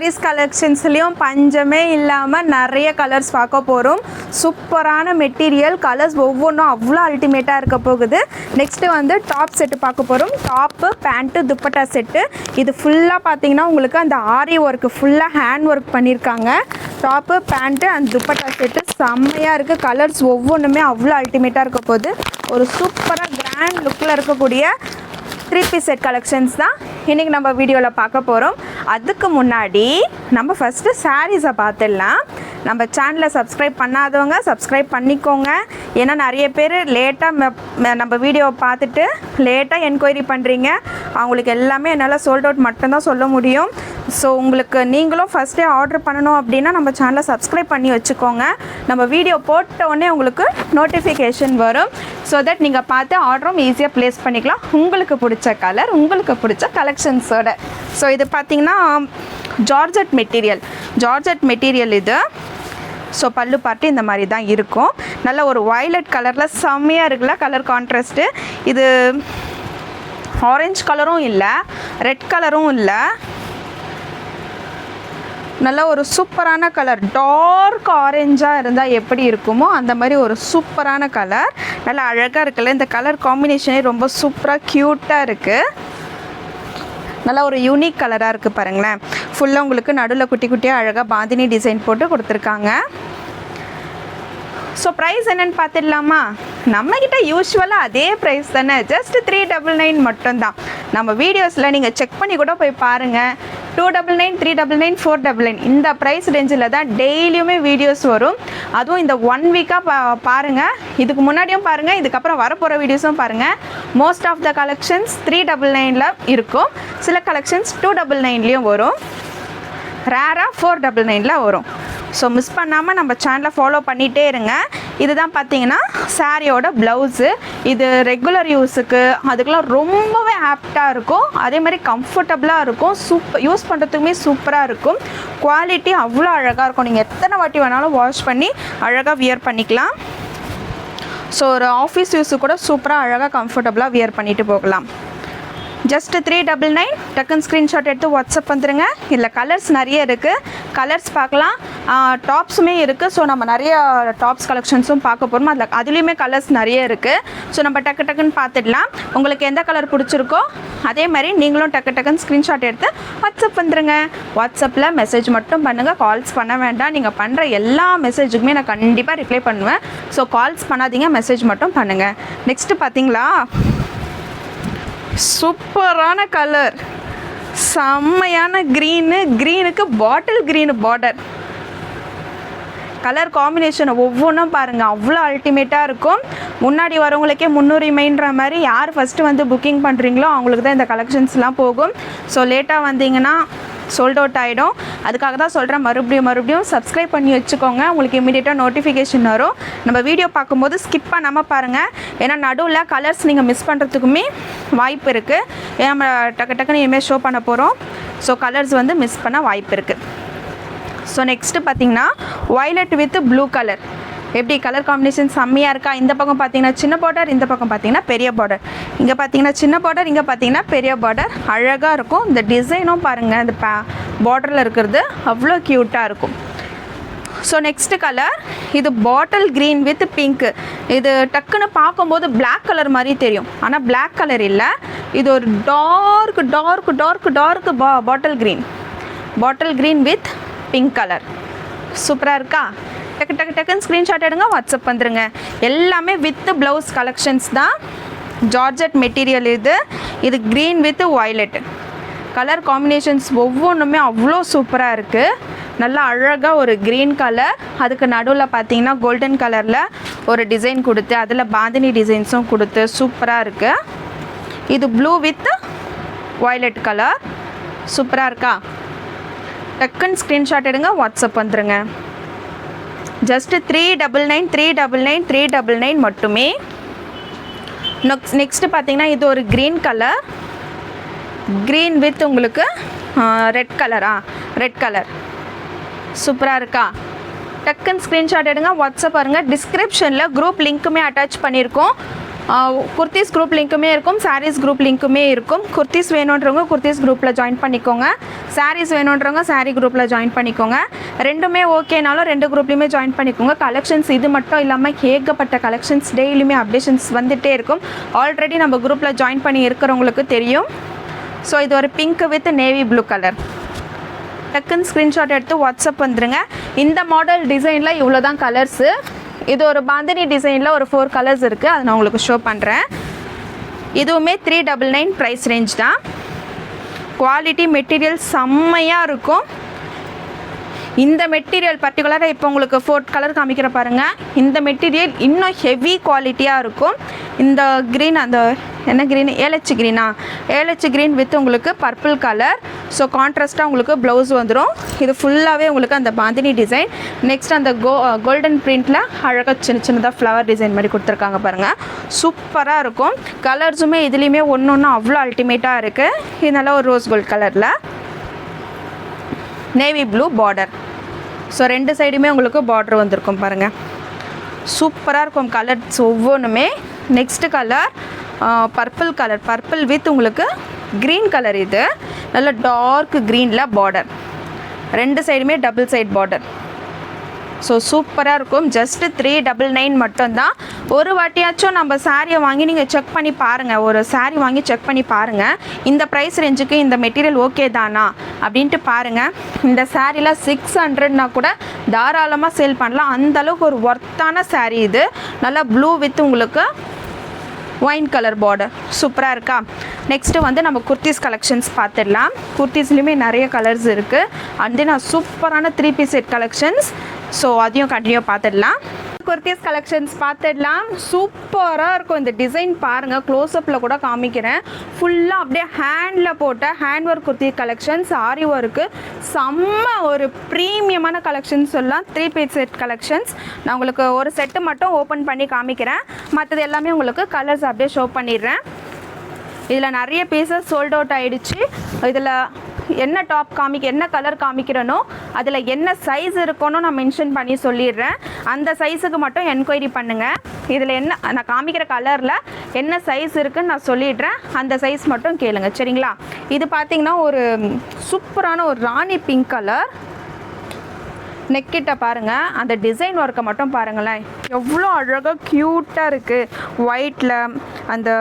sarees collectionsலயும் பஞ்சமே இல்லாம நிறைய கலர்ஸ் பார்க்க போறோம். சூப்பரான மெட்டீரியல், கலர்ஸ் ஒவ்வொன்றும் அவ்வளோ அல்டிமேட்டா இருக்க போகுது. நெக்ஸ்ட் வந்து டாப் செட் பார்க்க போறோம். Top, pant, dupatta set. இது ஃபுல்லா பாத்தீங்கன்னா உங்களுக்கு அந்த ஆரி ஒர்க், ஃபுல்லா ஹேண்ட் ஒர்க் பண்ணிருக்காங்க. Top, pant and dupatta set செம்மையா இருக்கு. கலர்ஸ் ஒவ்வொன்றுமே அவ்வளோ அல்டிமேட்டா இருக்க போகுது. ஒரு சூப்பரா கிராண்ட் லுக்ல இருக்கக்கூடிய 3-piece செட் கலெக்ஷன்ஸ் தான் இன்றைக்கி நம்ம வீடியோவில் பார்க்க போகிறோம். அதுக்கு முன்னாடி நம்ம ஃபஸ்ட்டு சாரீஸை பார்த்துடலாம். நம்ம சேனலை சப்ஸ்கிரைப் பண்ணாதவங்க சப்ஸ்கிரைப் பண்ணிக்கோங்க. ஏன்னா நிறைய பேர் லேட்டாக நம்ம வீடியோவை பார்த்துட்டு லேட்டாக என்கொயரி பண்ணுறீங்க. அவங்களுக்கு எல்லாமே என்னால் சோல்ட் அவுட் மட்டும்தான் சொல்ல முடியும். ஸோ உங்களுக்கு நீங்களும் ஃபஸ்ட்டே ஆர்டர் பண்ணணும் அப்படின்னா நம்ம சேனலை சப்ஸ்கிரைப் பண்ணி வச்சுக்கோங்க. நம்ம வீடியோ போட்ட உடனே உங்களுக்கு நோட்டிஃபிகேஷன் வரும். ஸோ தட் நீங்கள் பார்த்து ஆர்டரும் ஈஸியாக ப்ளேஸ் பண்ணிக்கலாம். உங்களுக்கு பிடிச்ச கலர், உங்களுக்கு பிடிச்ச கலெக்ஷன்ஸோட. ஸோ இது பார்த்திங்கன்னா ஜார்ஜெட் மெட்டீரியல் இது. ஸோ பல்லு பார்ட்டு இந்த மாதிரி தான் இருக்கும். நல்ல ஒரு வயலட் கலரில் செம்மையாக இருக்குல்ல கலர் கான்ட்ராஸ்ட்டு. இது ஆரஞ்சு கலரும் இல்லை, ரெட் கலரும் இல்லை, நல்ல ஒரு சூப்பரான கலர். டார்க் ஆரஞ்சாக இருந்தால் எப்படி இருக்குமோ அந்த மாதிரி ஒரு சூப்பரான கலர். நல்லா அழகாக இருக்குல்ல. இந்த கலர் காம்பினேஷனே ரொம்ப சூப்பராக க்யூட்டாக இருக்குது. நல்லா ஒரு யூனிக் கலராக இருக்குது பாருங்களேன். ஃபுல்லாக உங்களுக்கு நடுவில் குட்டி குட்டியாக அழகாக பாந்தினி டிசைன் போட்டு கொடுத்துருக்காங்க. ஸோ ப்ரைஸ் என்னென்னு பார்த்துடலாமா? நம்மக்கிட்ட யூஸ்வலாக அதே ப்ரைஸ் தானே, ஜஸ்ட் 399 மட்டும்தான். நம்ம வீடியோஸில் நீங்கள் செக் பண்ணி கூட போய் பாருங்கள். 299, 399, 499 இந்த ப்ரைஸ் ரேஞ்சில் தான் டெய்லியுமே வீடியோஸ் வரும். அதுவும் இந்த 1 வீக்காக பாருங்கள். இதுக்கு முன்னாடியும் பாருங்கள், இதுக்கப்புறம் வரப்போகிற வீடியோஸும் பாருங்கள். மோஸ்ட் ஆஃப் த கலெக்ஷன்ஸ் 399 இருக்கும். சில கலெக்ஷன்ஸ் 299 வரும். ரேராக 499 வரும். ஸோ மிஸ் பண்ணாமல் நம்ம சேனலை ஃபாலோ பண்ணிகிட்டே இருங்க. இதுதான் பார்த்தீங்கன்னா சாரியோட ப்ளவுஸு. இது ரெகுலர் யூஸுக்கு அதுக்கெலாம் ரொம்பவே ஆப்டாக இருக்கும். அதே மாதிரி கம்ஃபர்டபுளாக இருக்கும். யூஸ் பண்ணுறதுக்குமே சூப்பராக இருக்கும். குவாலிட்டி அவ்வளோ அழகாக இருக்கும். நீங்கள் எத்தனை வாட்டி வேணாலும் வாஷ் பண்ணி அழகாக வியர் பண்ணிக்கலாம். ஸோ ஒரு ஆஃபீஸ் யூஸு கூட சூப்பராக அழகாக கம்ஃபர்டபுளாக வியர் பண்ணிட்டு போகலாம். ஜஸ்ட் 399. டக்குன்னு ஸ்க்ரீன்ஷாட் எடுத்து வாட்ஸ்அப் வந்துடுங்க. இதில் கலர்ஸ் நிறைய இருக்குது. கலர்ஸ் பார்க்கலாம். டாப்ஸுமே இருக்குது. ஸோ நம்ம நிறைய டாப்ஸ் கலெக்ஷன்ஸும் பார்க்க போகிறோம். அதுலேயுமே கலர்ஸ் நிறைய இருக்குது. ஸோ நம்ம டக்குன்னு பார்த்துடலாம். உங்களுக்கு எந்த கலர் பிடிச்சிருக்கோ அதே மாதிரி நீங்களும் டக்குன்னு ஸ்க்ரீன்ஷாட் எடுத்து வாட்ஸ்அப் வந்துடுங்க. வாட்ஸ்அப்பில் மெசேஜ் மட்டும் பண்ணுங்கள், கால்ஸ் பண்ண வேண்டாம். நீங்கள் பண்ணுற எல்லா மெசேஜுக்குமே நான் கண்டிப்பாக ரிப்ளை பண்ணுவேன். ஸோ கால்ஸ் பண்ணாதீங்க, மெசேஜ் மட்டும் பண்ணுங்கள். நெக்ஸ்ட்டு பார்த்தீங்களா, சூப்பரான கலர், செம்மையான க்ரீனுக்கு bottle green border. Colour combination ஒவ்வொன்றும் பாருங்கள், அவ்வளோ அல்டிமேட்டாக இருக்கும். முன்னாடி வரவங்களுக்கே முன்னுரிமைன்ற மாதிரி யார் ஃபஸ்ட்டு வந்து புக்கிங் பண்ணுறீங்களோ அவங்களுக்கு தான் இந்த கலெக்ஷன்ஸ்லாம் போகும். ஸோ லேட்டாக வந்தீங்கன்னா சோல்ட் அவுட் ஆகிடும். அதுக்காக தான் சொல்கிறேன், மறுபடியும் சப்ஸ்கிரைப் பண்ணி வச்சுக்கோங்க. உங்களுக்கு இமீடியட்டாக நோட்டிஃபிகேஷன் வரும். நம்ம வீடியோ பார்க்கும்போது ஸ்கிப் பண்ணாமல் பாருங்கள். ஏன்னா நடுவில் கலர்ஸ் நீங்கள் மிஸ் பண்ணுறதுக்குமே வாய்ப்பு இருக்குது. ஏன்னா நம்ம டக்குன்னு இனிமேல் ஷோ பண்ண போகிறோம். ஸோ கலர்ஸ் வந்து மிஸ் பண்ண வாய்ப்பு இருக்குது. ஸோ நெக்ஸ்ட்டு பார்த்திங்கன்னா வயலட் வித் ப்ளூ கலர். எப்படி கலர் காம்பினேஷன் செம்மையாக இருக்கா? இந்த பக்கம் பார்த்தீங்கன்னா சின்ன பார்டர், இந்த பக்கம் பார்த்தீங்கன்னா பெரிய பார்டர். இங்கே பார்த்தீங்கன்னா சின்ன பார்டர், இங்கே பார்த்தீங்கன்னா பெரிய பார்டர். அழகாக இருக்கும். இந்த டிசைனும் பாருங்கள், இந்த பார்டரில் இருக்கிறது அவ்வளோ க்யூட்டாக இருக்கும். ஸோ நெக்ஸ்ட்டு கலர் இது பாட்டில் க்ரீன் வித் பிங்க்கு. இது டக்குன்னு பார்க்கும்போது பிளாக் கலர் மாதிரி தெரியும், ஆனால் பிளாக் கலர் இல்லை. இது ஒரு dark bottle green with pink colour. சூப்பராக இருக்கா? டக்குன்னு ஸ்க்ரீன்ஷாட் எடுங்க, வாட்ஸ்அப் வந்துடுங்க. எல்லாமே வித் ப்ளவுஸ் கலெக்ஷன்ஸ் தான். ஜார்ஜெட் மெட்டீரியல் இது green with violet colour combinations ஒவ்வொன்றுமே அவ்வளோ சூப்பராக இருக்குது. நல்லா அழகாக ஒரு க்ரீன் கலர், அதுக்கு நடுவில் பார்த்தீங்கன்னா கோல்டன் கலரில் ஒரு டிசைன் கொடுத்து அதில் பாந்தினி டிசைன்ஸும் கொடுத்து சூப்பராக இருக்குது. இது ப்ளூ வித் வயலட் கலர். சூப்பராக இருக்கா? டக்குன்னு ஸ்க்ரீன்ஷாட் எடுங்க, வாட்ஸ்அப் வந்துடுங்க. ஜஸ்ட்டு 399 மட்டுமே. நெக்ஸ்ட்டு பார்த்தீங்கன்னா இது ஒரு க்ரீன் கலர், க்ரீன் வித் உங்களுக்கு ரெட் கலர். சூப்பராக இருக்கா? டக்குன்னு ஸ்க்ரீன்ஷாட் எடுங்க, வாட்ஸ்அப் பாருங்கள். டிஸ்கிரிப்ஷனில் குரூப் லிங்க்குமே அட்டாச் பண்ணியிருக்கோம். குர்த்திஸ் குரூப் லிங்க்குமே இருக்கும், சாரீஸ் குரூப் லிங்க்குமே இருக்கும். குர்த்திஸ் வேணுன்றவங்க குர்த்திஸ் குரூப்பில் ஜாயின் பண்ணிக்கோங்க, சாரீஸ் வேணுன்றவங்க சாரீ குரூப்பில் ஜாயின் பண்ணிக்கோங்க. ரெண்டுமே ஓகேனாலும் ரெண்டு குரூப்லேயுமே ஜாயின் பண்ணிக்கோங்க. கலெக்ஷன்ஸ் இது மட்டும் இல்லாமல் ஏகப்பட்ட கலெக்ஷன்ஸ் டெய்லியுமே அப்டேஷன்ஸ் வந்துகிட்டே இருக்கும். ஆல்ரெடி நம்ம குரூப்பில் ஜாயின் பண்ணி இருக்கிறவங்களுக்கு தெரியும். ஸோ இது ஒரு pink with navy blue colour. டக்குன்னு ஸ்க்ரீன்ஷாட் எடுத்து வாட்ஸ்அப் வந்துடுங்க. இந்த மாடல் டிசைனில் இவ்வளோ தான் கலர்ஸு. இது ஒரு பாந்தினி டிசைனில் ஒரு 4 கலர்ஸ் இருக்குது, அதை நான் உங்களுக்கு ஷோ பண்ணுறேன். இதுவுமே 399 ப்ரைஸ் ரேஞ்ச் தான். குவாலிட்டி மெட்டீரியல் செம்மையாக இருக்கும். இந்த மெட்டீரியல் பர்டிகுலராக இப்போ உங்களுக்கு 4 கலர் காமிக்கிற பாருங்கள். இந்த மெட்டீரியல் இன்னும் ஹெவி குவாலிட்டியாக இருக்கும். இந்த க்ரீன், அந்த என்ன க்ரீன், ஏலச்சி க்ரீனா, ஏலச்சி க்ரீன் வித் உங்களுக்கு பர்பிள் கலர். ஸோ கான்ட்ராஸ்ட்டாக உங்களுக்கு ப்ளவுஸ் வந்துடும். இது ஃபுல்லாகவே உங்களுக்கு அந்த பாந்தினி டிசைன். நெக்ஸ்ட் அந்த கோல்டன் பிரிண்டில் அழகாக சின்னதாக ஃப்ளவர் டிசைன் மாதிரி கொடுத்துருக்காங்க பாருங்கள். சூப்பராக இருக்கும். கலர்ஸுமே இதுலேயுமே ஒன்று ஒன்று அவ்வளோ அல்டிமேட்டாக இருக்குது. இது நல்லா ஒரு ரோஸ் கோல்ட் கலரில் நேவி ப்ளூ பார்டர். ஸோ 2 சைடுமே உங்களுக்கு பார்டர் வந்திருக்கும் பாருங்கள். சூப்பராக இருக்கும் கலர்ஸ் ஒவ்வொன்றுமே. Next colour purple colour, purple with உங்களுக்கு க்ரீன் கலர். இது நல்ல டார்க் க்ரீனில் பார்டர், 2 சைடுமே டபுள் சைட் பார்டர். ஸோ சூப்பராக இருக்கும். ஜஸ்ட்டு 399 மட்டும்தான். ஒரு வாட்டியாச்சும் நம்ம சாரியை வாங்கி நீங்கள் செக் பண்ணி பாருங்கள். ஒரு சாரீ வாங்கி செக் பண்ணி பாருங்கள், இந்த ப்ரைஸ் ரேஞ்சுக்கு இந்த மெட்டீரியல் ஓகே தானா அப்படின்ட்டு பாருங்கள். இந்த சாரீலாம் 600னா கூட தாராளமாக சேல் பண்ணலாம். அந்தளவுக்கு ஒரு ஒர்த்தான சாரீ இது. நல்லா ப்ளூ வித் உங்களுக்கு ஒயின் கலர் பார்டர். சூப்பராக இருக்கா? நெக்ஸ்ட்டு வந்து நம்ம குர்த்திஸ் கலெக்ஷன்ஸ் பார்த்துடலாம். குர்த்திஸ்லேயுமே நிறைய கலர்ஸ் இருக்குது. அண்ட் தென் சூப்பரான 3 பீஸ் செட் கலெக்ஷன்ஸ். ஸோ அதையும் கண்டினியூ பார்த்துடலாம். குர்த்திஸ் கலெக்ஷன்ஸ் பார்த்துடலாம். சூப்பராக இருக்கும். இந்த டிசைன் பாருங்கள், க்ளோஸ்அப்பில் கூட காமிக்கிறேன். ஃபுல்லாக அப்படியே ஹேண்டில் போட்ட ஹேண்ட் ஒர்க் குர்த்தி கலெக்ஷன்ஸ், ஆரி ஒர்க்கு, செம்ம ஒரு ப்ரீமியமான கலெக்ஷன்ஸ் சொல்லலாம். 3 பீஸ் செட் கலெக்ஷன்ஸ். நான் உங்களுக்கு ஒரு செட்டு மட்டும் ஓப்பன் பண்ணி காமிக்கிறேன், மற்றது எல்லாமே உங்களுக்கு கலர்ஸ் அப்படியே ஷோ பண்ணிடுறேன். இதில் நிறைய பீசஸ் சோல்ட் அவுட் ஆகிடுச்சு. இதில் என்ன டாப் என்ன கலர் காமிக்கிறனோ அதில் என்ன சைஸ் இருக்கணும் நான் மென்ஷன் பண்ணி சொல்லிடுறேன். அந்த சைஸுக்கு மட்டும் என்கொயரி பண்ணுங்கள். இதில் என்ன நான் காமிக்கிற கலரில் என்ன சைஸ் இருக்குதுன்னு நான் சொல்லிடுறேன், அந்த சைஸ் மட்டும் கேளுங்க, சரிங்களா? இது பார்த்திங்கன்னா ஒரு சூப்பரான ஒரு ராணி பிங்க் கலர். நெக்கிட்ட பாருங்கள், அந்த டிசைன் ஒர்க்கை மட்டும் பாருங்களேன், எவ்வளோ அழகாக க்யூட்டாக இருக்குது. ஒயிட்டில் அந்த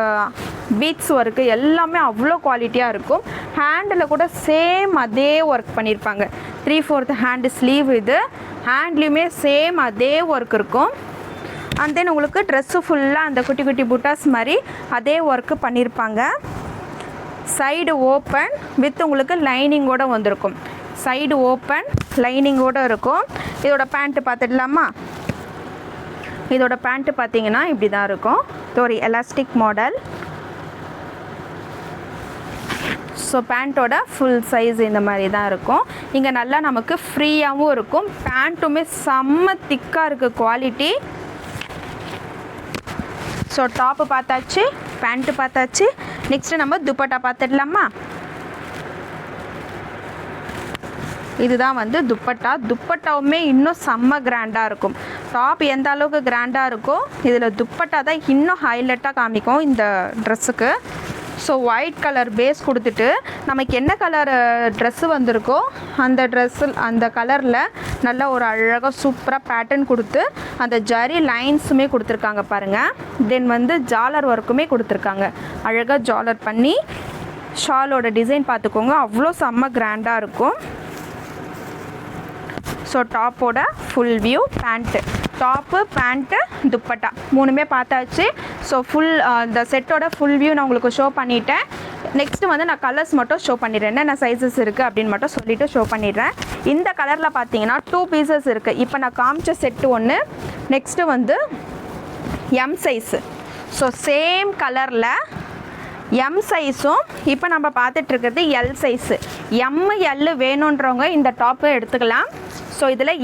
பீட்ஸ் ஒர்க்கு எல்லாமே அவ்வளோ குவாலிட்டியாக இருக்கும். ஹேண்டில் கூட சேம் அதே ஒர்க் பண்ணியிருப்பாங்க. 3/4 ஹேண்டு ஸ்லீவ். இது ஹேண்ட்லேயுமே சேம் அதே ஒர்க் இருக்கும். அண்ட் தென் உங்களுக்கு ட்ரெஸ்ஸு ஃபுல்லாக அந்த குட்டி குட்டி புட்டாஸ் மாதிரி அதே ஒர்க்கு பண்ணியிருப்பாங்க. சைடு ஓப்பன் வித் உங்களுக்கு லைனிங்கோடு வந்திருக்கும். சைடு ஓப்பன் லைனிங்கோடு இருக்கும். இதோட பேண்ட்டு பார்த்துடலாமா? இதோட பேண்ட்டு பார்த்தீங்கன்னா இப்படி தான் இருக்கும். இது ஒரு எலாஸ்டிக் மாடல். ஸோ பேண்ட்டோட ஃபுல் சைஸ் இந்த மாதிரி தான் இருக்கும். இங்கே நல்லா நமக்கு ஃப்ரீயாகவும் இருக்கும். பேண்ட்டுமே செம்ம திக்காக இருக்குது குவாலிட்டி. ஸோ டாப்பு பார்த்தாச்சு, பேண்ட்டு பார்த்தாச்சு. நெக்ஸ்ட்டு நம்ம துப்பட்டா பார்த்துடலாமா? இதுதான் வந்து துப்பட்டா. துப்பட்டாவுமே இன்னும் செம்ம கிராண்டாக இருக்கும். டாப் எந்த அளவுக்கு கிராண்டாக இருக்கோ இதில் துப்பட்டா தான் இன்னும் ஹைலைட்டாக காமிக்கும் இந்த ட்ரெஸ்ஸுக்கு. ஸோ ஒயிட் கலர் பேஸ் கொடுத்துட்டு நமக்கு என்ன கலர் ட்ரெஸ்ஸு வந்திருக்கோ அந்த ட்ரெஸ்ஸில் அந்த கலரில் நல்லா ஒரு அழகாக சூப்பராக பேட்டர்ன் கொடுத்து அந்த ஜரி லைன்ஸுமே கொடுத்துருக்காங்க பாருங்கள். தென் வந்து ஜாலர் ஒர்க்குமே கொடுத்துருக்காங்க. அழகாக ஜாலர் பண்ணி ஷாலோட டிசைன் பார்த்துக்கோங்க, அவ்வளோ செம்ம கிராண்டாக இருக்கும். ஸோ டாப்போட full view, pant, top pant dupatta மூணுமே பார்த்தாச்சு. ஸோ ஃபுல் இந்த செட்டோட ஃபுல் வியூ நான் உங்களுக்கு ஷோ பண்ணிட்டேன். நெக்ஸ்ட்டு வந்து நான் கலர்ஸ் மட்டும் ஷோ பண்ணிடுறேன், என்னென்ன சைஸஸ் இருக்குது அப்படின்னு மட்டும் சொல்லிவிட்டு ஷோ பண்ணிடுறேன். இந்த கலரில் பார்த்தீங்கன்னா 2 பீசஸ் இருக்குது. இப்போ நான் காமிச்ச செட்டு ஒன்று, நெக்ஸ்ட்டு வந்து எம் சைஸு. ஸோ சேம் கலரில் எம் சைஸும் இப்போ நம்ம பார்த்துட்ருக்கிறது எல் சைஸு. எல் வேணுன்றவங்க இந்த டாப்பை எடுத்துக்கலாம். ஸோ இதில்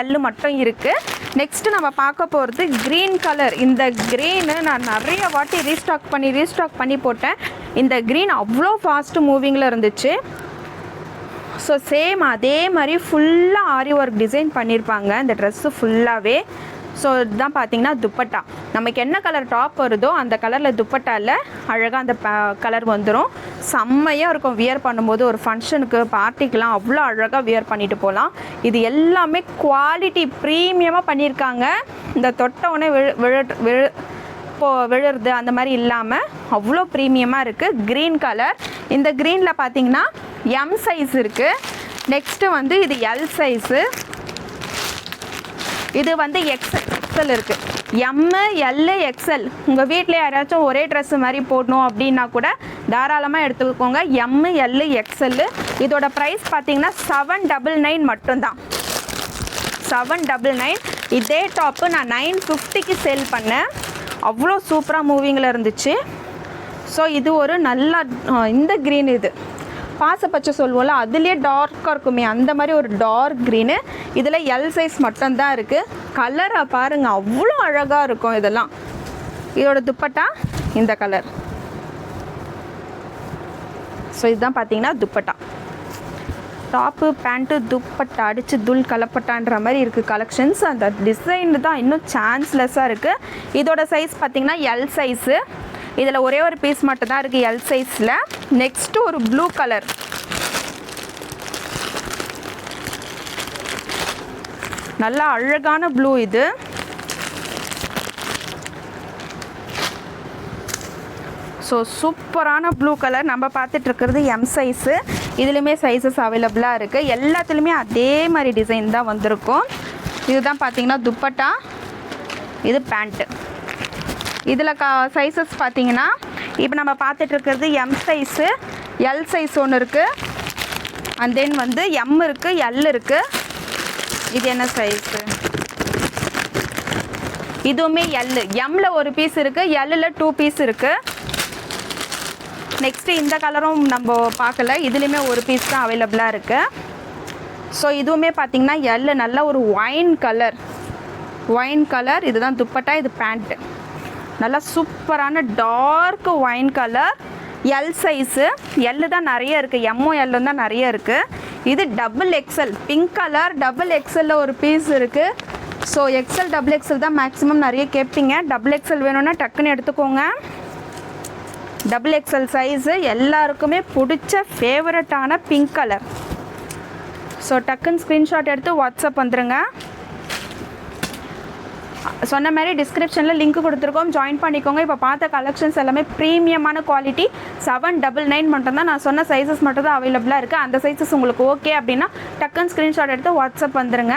எல் மட்டும் இருக்குது. நெக்ஸ்ட்டு நம்ம பார்க்க போகிறது க்ரீன் கலர். இந்த க்ரீனு நான் நிறைய வாட்டி ரீஸ்டாக் பண்ணி போட்டேன். இந்த க்ரீன் அவ்வளோ ஃபாஸ்ட்டு மூவிங்கில் இருந்துச்சு. ஸோ சேம் அதே மாதிரி ஃபுல்லாக ஆரி ஒர்க் டிசைன் பண்ணியிருப்பாங்க இந்த ட்ரெஸ்ஸு ஃபுல்லாகவே. ஸோ இதுதான் பார்த்தீங்கன்னா துப்பட்டா. நமக்கு என்ன கலர் டாப் வருதோ அந்த கலரில் துப்பட்டாவில் அழகாக அந்த கலர் வந்துடும். செம்மையாக இருக்கும் வியர் பண்ணும்போது. ஒரு ஃபங்க்ஷனுக்கு பார்ட்டிக்கெலாம் அவ்வளோ அழகாக வியர் பண்ணிட்டு போகலாம். இது எல்லாமே குவாலிட்டி ப்ரீமியமாக பண்ணியிருக்காங்க. இந்த தொட்டவுடனே விழுறது அந்த மாதிரி இல்லாமல் அவ்வளோ ப்ரீமியமாக இருக்குது. Green colour. இந்த க்ரீனில் பார்த்தீங்கன்னா எம் சைஸ் இருக்குது. நெக்ஸ்ட்டு வந்து இது எல் சைஸு. இது வந்து எக்ஸ்எல் இருக்குது. எம்மு எல்லு எக்ஸ்எல். உங்கள் வீட்டில் யாராச்சும் ஒரே ட்ரெஸ்ஸு மாதிரி போடணும் அப்படின்னா கூட தாராளமாக எடுத்துக்கோங்க. எம்மு எல்லு எக்ஸ்எல்லு. இதோட ப்ரைஸ் பார்த்தீங்கன்னா 799 மட்டும்தான். 799. இதே டாப்பு நான் 950க்கு சேல் பண்ணேன். அவ்வளோ சூப்பராக மூவிங்கில் இருந்துச்சு. ஸோ இது ஒரு நல்ல இந்த க்ரீன், இது பாசப்பச்சை சொல்லுவோம்ல, அதுலேயே டார்க்காக இருக்குமே அந்த மாதிரி ஒரு டார்க் க்ரீனு. இதில் எல் சைஸ் மட்டும்தான் இருக்குது. கலரை பாருங்கள், அவ்வளோ அழகாக இருக்கும் இதெல்லாம். இதோட துப்பட்டா இந்த கலர். ஸோ இதுதான் பார்த்தீங்கன்னா துப்பட்டா. டாப்பு பேண்ட்டு துப்பட்டா அடித்து துல் கலப்பட்டான்ற மாதிரி இருக்குது கலெக்ஷன்ஸ். அந்த டிசைன் தான் இன்னும் சான்ஸ்லெஸ்ஸாக இருக்குது. இதோட சைஸ் பார்த்திங்கன்னா எல் சைஸு. இதில் ஒரே ஒரு பீஸ் மட்டும் தான் இருக்குது எல் சைஸில். நெக்ஸ்ட்டு ஒரு ப்ளூ கலர். நல்லா அழகான ப்ளூ இது. ஸோ சூப்பரான ப்ளூ கலர். நம்ம பார்த்துட்ருக்கிறது எம் சைஸு. இதுலேயுமே சைஸஸ் அவைலபிளாக இருக்குது. எல்லாத்துலேயுமே அதே மாதிரி டிசைன் தான் வந்திருக்கும். இதுதான் பார்த்தீங்கன்னா துப்பட்டா, இது பேண்ட்டு. இதில் சைஸஸ் பார்த்தீங்கன்னா இப்போ நம்ம பார்த்துட்ருக்கிறது எம் சைஸு, எல் சைஸ் ஒன்று இருக்குது, அண்ட் தென் வந்து எம் இருக்குது, எல் இருக்குது. இது என்ன சைஸு? இதுவுமே எல். எம்மில் ஒரு பீஸ் இருக்குது, எல்லில் 2 பீஸ் இருக்குது. நெக்ஸ்ட்டு இந்த கலரும் நம்ம பார்க்கல, இதுலேயுமே ஒரு பீஸ் தான் அவைலபிளாக இருக்குது. ஸோ இதுவுமே பார்த்திங்கன்னா எல், நல்ல ஒரு ஒயின் கலர். இதுதான் துப்பட்டா, இது பேண்ட்டு. நல்லா சூப்பரான dark wine colour. L size. L தான் நிறைய இருக்குது, எம்ஓ எல்லும் தான் நிறைய இருக்குது. இது double XL pink colour. Double எக்ஸலில் ஒரு பீஸ் இருக்குது. ஸோ எக்ஸல் டபுள் எக்ஸல் தான் மேக்ஸிமம் நிறைய கேட்பீங்க. டபுள் எக்ஸல் வேணும்னா டக்குன்னு எடுத்துக்கோங்க. டபுள் எக்ஸல் சைஸு எல்லாருக்குமே பிடிச்ச ஃபேவரட்டான பிங்க் கலர். ஸோ டக்குன்னு ஸ்க்ரீன்ஷாட் எடுத்து வாட்ஸ்அப் வந்துடுங்க. சொன்ன மாதிரி டிஸ்கிரிப்ஷனில் லிங்க் கொடுத்துருக்கோம், ஜாயின் பண்ணிக்கோங்க. இப்போ பார்த்த கலெக்ஷன்ஸ் எல்லாமே ப்ரீமியமான குவாலிட்டி. 799 மட்டும்தான். நான் சொன்ன சைஸஸ் மட்டும் தான் அவைலபிளாக இருக்குது. அந்த சைஸஸ் உங்களுக்கு ஓகே அப்படின்னா டக்குன்னு ஸ்க்ரீன்ஷாட் எடுத்து வாட்ஸ்அப் வந்துடுங்க.